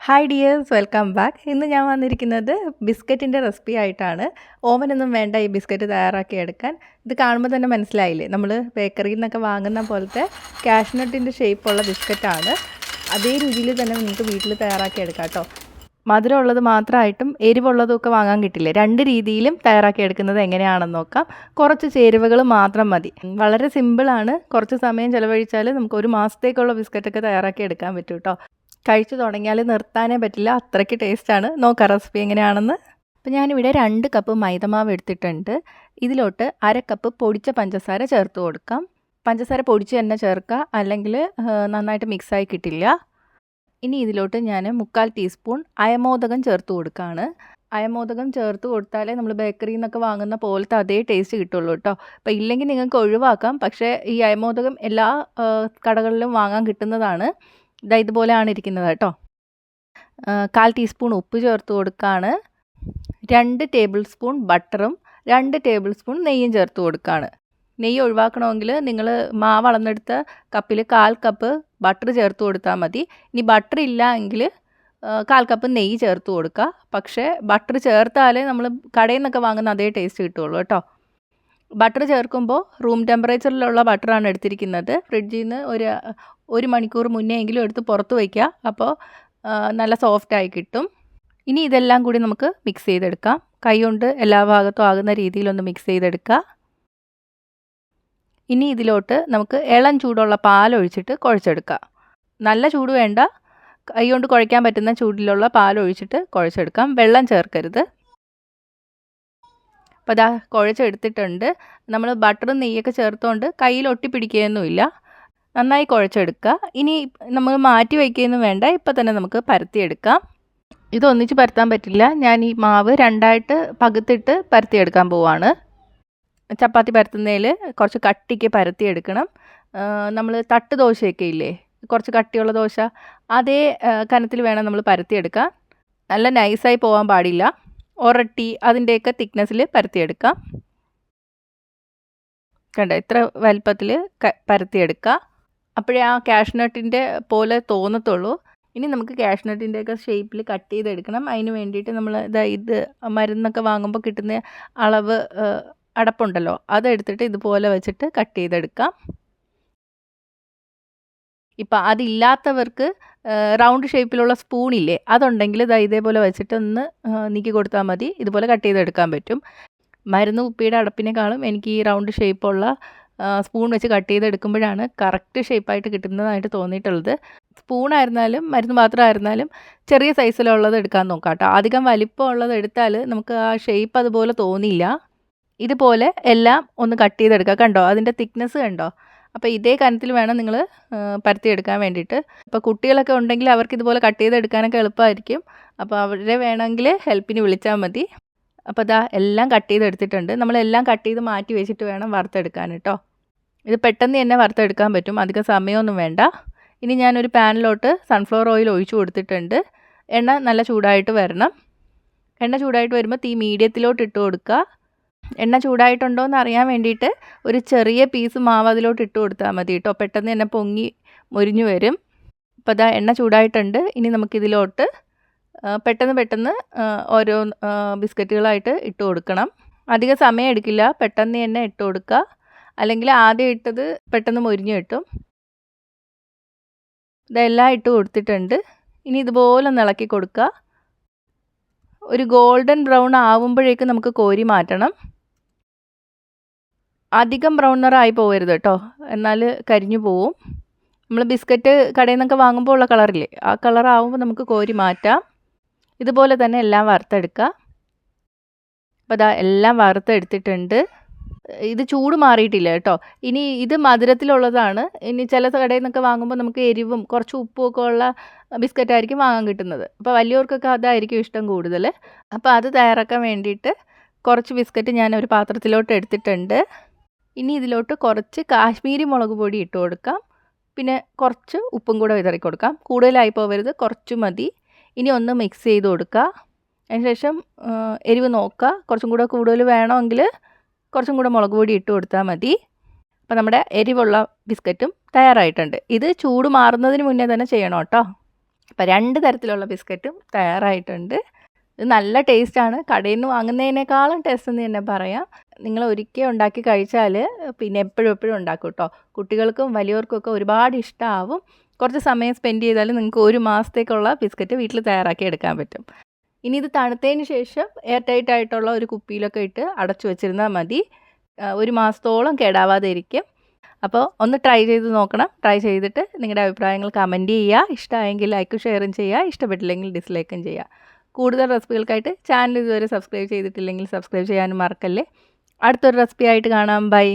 Hi dears, welcome back. ഇന്ന് ഞാൻ വന്നിരിക്കുന്നത് ബിസ്ക്കറ്റിൻ്റെ റെസിപ്പി ആയിട്ടാണ്. ഓവനൊന്നും വേണ്ട ഈ ബിസ്ക്കറ്റ് തയ്യാറാക്കി എടുക്കാൻ. ഇത് കാണുമ്പോൾ തന്നെ മനസ്സിലായില്ലേ, നമ്മൾ ബേക്കറിയിൽ നിന്നൊക്കെ വാങ്ങുന്ന പോലത്തെ കാഷ്നട്ടിൻ്റെ ഷേപ്പുള്ള ബിസ്ക്കറ്റാണ്. അതേ രുചിയിൽ തന്നെ നിങ്ങൾക്ക് വീട്ടിൽ തയ്യാറാക്കി എടുക്കാം കേട്ടോ. മധുരമുള്ളത് മാത്രമായിട്ടും എരിവുള്ളതും ഒക്കെ വാങ്ങാൻ കിട്ടില്ലേ. രണ്ട് രീതിയിലും തയ്യാറാക്കി എടുക്കുന്നത് എങ്ങനെയാണെന്ന് നോക്കാം. കുറച്ച് ചേരുവകൾ മാത്രം മതി. വളരെ സിമ്പിളാണ്. കുറച്ച് സമയം ചിലവഴിച്ചാൽ നമുക്ക് ഒരു മാസത്തേക്കുള്ള ബിസ്ക്കറ്റൊക്കെ തയ്യാറാക്കി എടുക്കാൻ പറ്റും കേട്ടോ. കഴിച്ചു തുടങ്ങിയാൽ നിർത്താനേ പറ്റില്ല, അത്രയ്ക്ക് ടേസ്റ്റാണ്. നോക്കാം റെസിപ്പി എങ്ങനെയാണെന്ന്. അപ്പോൾ ഞാനിവിടെ 2 കപ്പ് മൈദമാവ് എടുത്തിട്ടുണ്ട്. ഇതിലോട്ട് 1/2 കപ്പ് പൊടിച്ച പഞ്ചസാര ചേർത്ത് കൊടുക്കാം. പഞ്ചസാര പൊടിച്ച് തന്നെ ചേർക്കുക, അല്ലെങ്കിൽ നന്നായിട്ട് മിക്സായി കിട്ടില്ല. ഇനി ഇതിലോട്ട് ഞാൻ 3/4 ടീസ്പൂൺ അയമോദകം ചേർത്ത് കൊടുക്കുകയാണ്. അയമോദകം ചേർത്ത് കൊടുത്താലേ നമ്മൾ ബേക്കറിയിൽ നിന്നൊക്കെ വാങ്ങുന്ന പോലത്തെ അതേ ടേസ്റ്റ് കിട്ടുള്ളൂ കേട്ടോ. അപ്പോൾ ഇല്ലെങ്കിൽ നിങ്ങൾക്ക് ഒഴിവാക്കാം. പക്ഷേ ഈ അയമോദകം എല്ലാ കടകളിലും വാങ്ങാൻ കിട്ടുന്നതാണ്. ഇതുപോലെയാണ് ഇരിക്കുന്നത് കേട്ടോ. 1/4 ടീസ്പൂൺ ഉപ്പ് ചേർത്ത് കൊടുക്കുകയാണ്. 2 ടേബിൾ സ്പൂൺ ബട്ടറും 2 ടേബിൾ സ്പൂൺ നെയ്യും ചേർത്ത് കൊടുക്കുകയാണ്. നെയ്യ് ഒഴിവാക്കണമെങ്കിൽ നിങ്ങൾ മാവ് അളന്നെടുത്ത കപ്പിൽ 1/4 കപ്പ് ബട്ടർ ചേർത്ത് കൊടുത്താൽ മതി. ഇനി ബട്ടർ ഇല്ല എങ്കിൽ 1/4 കപ്പ് നെയ്യ് ചേർത്ത് കൊടുക്കുക. പക്ഷേ ബട്ടർ ചേർത്താലേ നമ്മൾ കടയിൽ നിന്നൊക്കെ വാങ്ങുന്ന അതേ ടേസ്റ്റ് കിട്ടുള്ളൂ കേട്ടോ. ബട്ടർ ചേർക്കുമ്പോൾ റൂം ടെമ്പറേച്ചറിലുള്ള ബട്ടറാണ് എടുത്തിരിക്കുന്നത്. ഫ്രിഡ്ജിൽ നിന്ന് ഒരു മണിക്കൂർ മുന്നേ എങ്കിലും എടുത്ത് പുറത്ത് വയ്ക്കുക. അപ്പോൾ നല്ല സോഫ്റ്റായി കിട്ടും. ഇനി ഇതെല്ലാം കൂടി നമുക്ക് മിക്സ് ചെയ്തെടുക്കാം. കൈ കൊണ്ട് എല്ലാ ഭാഗത്തും ആകുന്ന രീതിയിലൊന്ന് മിക്സ് ചെയ്തെടുക്കുക. ഇനി ഇതിലോട്ട് നമുക്ക് ഇളം ചൂടുള്ള പാലൊഴിച്ചിട്ട് കുഴച്ചെടുക്കാം. നല്ല ചൂട് വേണ്ട, കൈ കൊണ്ട് കുഴയ്ക്കാൻ പറ്റുന്ന ചൂടിലുള്ള പാലൊഴിച്ചിട്ട് കുഴച്ചെടുക്കാം. വെള്ളം ചേർക്കരുത്. അപ്പോൾ അതാ കുഴച്ചെടുത്തിട്ടുണ്ട്. നമ്മൾ ബട്ടറും നെയ്യൊക്കെ ചേർത്തുകൊണ്ട് കയ്യിൽ ഒട്ടിപ്പിടിക്കുകയൊന്നുമില്ല. നന്നായി കുഴച്ചെടുക്കുക. ഇനി നമ്മൾ മാറ്റി വയ്ക്കുകയൊന്നും വേണ്ട, ഇപ്പം തന്നെ നമുക്ക് പരത്തിയെടുക്കാം. ഇതൊന്നിച്ച് പരത്താൻ പറ്റില്ല. ഞാൻ ഈ മാവ് 2ആയിട്ട് പകുത്തിട്ട് പരത്തിയെടുക്കാൻ പോവാണ്. ചപ്പാത്തി പരത്തുന്നതിൽ കുറച്ച് കട്ടിക്ക് പരത്തിയെടുക്കണം. നമ്മൾ തട്ട് ദോശയൊക്കെ ഇല്ലേ, കുറച്ച് കട്ടിയുള്ള ദോശ, അതേ കനത്തിൽ വേണം നമ്മൾ പരത്തിയെടുക്കാൻ. നല്ല നൈസായി പോകാൻ പാടില്ല. ഒരട്ടി അതിൻ്റെയൊക്കെ തിക്നെസ്സിൽ പരത്തിയെടുക്കാം. കണ്ടോ, ഇത്ര വലുപ്പത്തിൽ പരത്തിയെടുക്കുക. അപ്പോഴേ ആ കാഷ്നട്ടിൻ്റെ പോലെ തോന്നത്തുള്ളൂ. ഇനി നമുക്ക് കാഷ്നട്ടിൻ്റെയൊക്കെ ഷേപ്പിൽ കട്ട് ചെയ്തെടുക്കണം. അതിന് വേണ്ടിയിട്ട് നമ്മൾ ഇത് മരുന്നൊക്കെ വാങ്ങുമ്പോൾ കിട്ടുന്ന അളവ് അടപ്പുണ്ടല്ലോ, അതെടുത്തിട്ട് ഇതുപോലെ വെച്ചിട്ട് കട്ട് ചെയ്തെടുക്കാം. ഇപ്പം അതില്ലാത്തവർക്ക് റൗണ്ട് ഷേപ്പിലുള്ള സ്പൂണില്ലേ, അതുണ്ടെങ്കിൽ ഇതേപോലെ വെച്ചിട്ട് ഒന്ന് നീക്കി കൊടുത്താൽ മതി. ഇതുപോലെ കട്ട് ചെയ്തെടുക്കാൻ പറ്റും. മരുന്ന് കുപ്പിയുടെ അടപ്പിനേക്കാളും എനിക്ക് ഈ റൗണ്ട് ഷേപ്പുള്ള സ്പൂൺ വെച്ച് കട്ട് ചെയ്തെടുക്കുമ്പോഴാണ് കറക്റ്റ് ഷേപ്പായിട്ട് കിട്ടുന്നതായിട്ട് തോന്നിയിട്ടുള്ളത്. സ്പൂണായിരുന്നാലും മരുന്ന് പാത്രമായിരുന്നാലും ചെറിയ സൈസിലുള്ളത് എടുക്കാൻ നോക്കാം കേട്ടോ. അധികം വലിപ്പമുള്ളത് എടുത്താൽ നമുക്ക് ആ ഷേപ്പ് അതുപോലെ തോന്നിയില്ല. ഇതുപോലെ എല്ലാം ഒന്ന് കട്ട് ചെയ്തെടുക്കുക. കണ്ടോ, അതിൻ്റെ തിക്നെസ് കണ്ടോ. അപ്പോൾ ഇതേ കനത്തിൽ വേണം നിങ്ങൾ പരത്തിയെടുക്കാൻ വേണ്ടിയിട്ട്. ഇപ്പോൾ കുട്ടികളൊക്കെ ഉണ്ടെങ്കിൽ അവർക്ക് ഇതുപോലെ കട്ട് ചെയ്തെടുക്കാനൊക്കെ എളുപ്പമായിരിക്കും. അപ്പോൾ അവരെ വേണമെങ്കിൽ ഹെൽപ്പിന് വിളിച്ചാൽ മതി. അപ്പോൾ ഇതാ എല്ലാം കട്ട് ചെയ്തെടുത്തിട്ടുണ്ട്. നമ്മളെല്ലാം കട്ട് ചെയ്ത് മാറ്റി വെച്ചിട്ട് വേണം വറുത്തെടുക്കാൻ കേട്ടോ. ഇത് പെട്ടെന്ന് തന്നെ വറുത്തെടുക്കാൻ പറ്റും, അധികം സമയമൊന്നും വേണ്ട. ഇനി ഞാനൊരു പാനിലോട്ട് സൺഫ്ലവർ ഓയിൽ ഒഴിച്ചു കൊടുത്തിട്ടുണ്ട്. എണ്ണ നല്ല ചൂടായിട്ട് വരണം. എണ്ണ ചൂടായിട്ട് വരുമ്പോൾ തീ മീഡിയത്തിലോട്ട് ഇട്ട് കൊടുക്കുക. എണ്ണ ചൂടായിട്ടുണ്ടോ എന്ന് അറിയാൻ വേണ്ടിയിട്ട് ഒരു ചെറിയ പീസ് മാവ് അതിലോട്ട് ഇട്ട് കൊടുത്താൽ മതി കേട്ടോ. പെട്ടെന്ന് തന്നെ പൊങ്ങി മൊരിഞ്ഞു വരും. അപ്പോൾ അതാ എണ്ണ ചൂടായിട്ടുണ്ട്. ഇനി നമുക്കിതിലോട്ട് പെട്ടെന്ന് ഓരോ ബിസ്ക്കറ്റുകളായിട്ട് ഇട്ട് കൊടുക്കണം. അധികം സമയം എടുക്കില്ല, പെട്ടെന്ന് തന്നെ ഇട്ട് കൊടുക്കുക. അല്ലെങ്കിൽ ആദ്യം ഇട്ടത് പെട്ടെന്ന് മൊരിഞ്ഞു കിട്ടും. ഇതെല്ലാം ഇട്ട് കൊടുത്തിട്ടുണ്ട്. ഇനി ഇതുപോലെ ഒന്ന് ഇളക്കി കൊടുക്കുക. ഒരു ഗോൾഡൻ ബ്രൗൺ ആവുമ്പോഴേക്കും നമുക്ക് കോരി മാറ്റണം. അധികം ബ്രൗൺ നിറമായി പോകരുത് കേട്ടോ, എന്നാൽ കരിഞ്ഞു പോവും. നമ്മൾ ബിസ്ക്കറ്റ് കടയിൽ നിന്നൊക്കെ വാങ്ങുമ്പോൾ ഉള്ള കളറില്ലേ, ആ കളറാവുമ്പോൾ നമുക്ക് കോരി മാറ്റാം. ഇതുപോലെ തന്നെ എല്ലാം വറുത്തെടുക്കുക. അപ്പോൾ അതാ എല്ലാം വറുത്തെടുത്തിട്ടുണ്ട്. ഇത് ചൂട് മാറിയിട്ടില്ല കേട്ടോ. ഇനി ഇത് മധുരത്തിലുള്ളതാണ്. ഇനി ചില കടയിൽ നിന്നൊക്കെ വാങ്ങുമ്പോൾ നമുക്ക് എരിവും കുറച്ച് ഉപ്പും ഒക്കെ ഉള്ള ബിസ്ക്കറ്റായിരിക്കും വാങ്ങാൻ കിട്ടുന്നത്. അപ്പോൾ വലിയവർക്കൊക്കെ അതായിരിക്കും ഇഷ്ടം കൂടുതൽ. അപ്പോൾ അത് തയ്യാറാക്കാൻ വേണ്ടിയിട്ട് കുറച്ച് ബിസ്ക്കറ്റ് ഞാൻ ഒരു പാത്രത്തിലോട്ട് എടുത്തിട്ടുണ്ട്. ഇനി ഇതിലോട്ട് കുറച്ച് കാശ്മീരി മുളക് പൊടി ഇട്ട് കൊടുക്കാം. പിന്നെ കുറച്ച് ഉപ്പും കൂടെ വിതറി കൊടുക്കാം. കൂടുതലായി പോകരുത്, കുറച്ച് മതി. ഇനി ഒന്ന് മിക്സ് ചെയ്ത് കൊടുക്കുക. അതിനുശേഷം എരിവ് നോക്കുക. കുറച്ചും കൂടെ കൂടുതൽ വേണമെങ്കിൽ കുറച്ചും കൂടെ മുളക് പൊടി ഇട്ട് കൊടുത്താൽ മതി. അപ്പോൾ നമ്മുടെ എരിവുള്ള ബിസ്ക്കറ്റും തയ്യാറായിട്ടുണ്ട്. ഇത് ചൂട് മാറുന്നതിന് മുന്നേ തന്നെ ചെയ്യണം കേട്ടോ. അപ്പോൾ 2 തരത്തിലുള്ള ബിസ്ക്കറ്റും തയ്യാറായിട്ടുണ്ട്. ഇത് നല്ല ടേസ്റ്റാണ്. കടയിൽ നിന്ന് വാങ്ങുന്നതിനേക്കാളും ടേസ്റ്റ് എന്ന് തന്നെ പറയാം. നിങ്ങൾ ഒരിക്കൽ ഉണ്ടാക്കി കഴിച്ചാൽ പിന്നെ എപ്പോഴും എപ്പോഴും ഉണ്ടാക്കും കേട്ടോ. കുട്ടികൾക്കും വലിയവർക്കൊക്കെ ഒരുപാട് ഇഷ്ടമാവും. കുറച്ച് സമയം സ്പെൻഡ് ചെയ്താൽ നിങ്ങൾക്ക് 1 മാസത്തേക്കുള്ള ബിസ്ക്കറ്റ് വീട്ടിൽ തയ്യാറാക്കി എടുക്കാൻ പറ്റും. ഇനി ഇത് തണുത്തതിന് ശേഷം എയർ ടൈറ്റ് ആയിട്ടുള്ള ഒരു കുപ്പിയിലൊക്കെ ഇട്ട് അടച്ചു വെച്ചിരുന്നാൽ മതി. 1 മാസത്തോളം കേടാവാതെ ഇരിക്കും. അപ്പോൾ ഒന്ന് ട്രൈ ചെയ്ത് നോക്കണം. ട്രൈ ചെയ്തിട്ട് നിങ്ങളുടെ അഭിപ്രായങ്ങൾ കമൻറ്റ് ചെയ്യുക. ഇഷ്ടമായെങ്കിൽ ലൈക്കും ഷെയറും ചെയ്യുക. ഇഷ്ടപ്പെട്ടില്ലെങ്കിൽ ഡിസ്ലൈക്കും ചെയ്യുക. കൂടുതൽ റെസിപ്പികൾക്കായിട്ട് ചാനൽ ഇതുവരെ സബ്സ്ക്രൈബ് ചെയ്തിട്ടില്ലെങ്കിൽ സബ്സ്ക്രൈബ് ചെയ്യാനും മറക്കല്ലേ. അടുത്തൊരു റെസിപ്പി ആയിട്ട് കാണാം. ബൈ.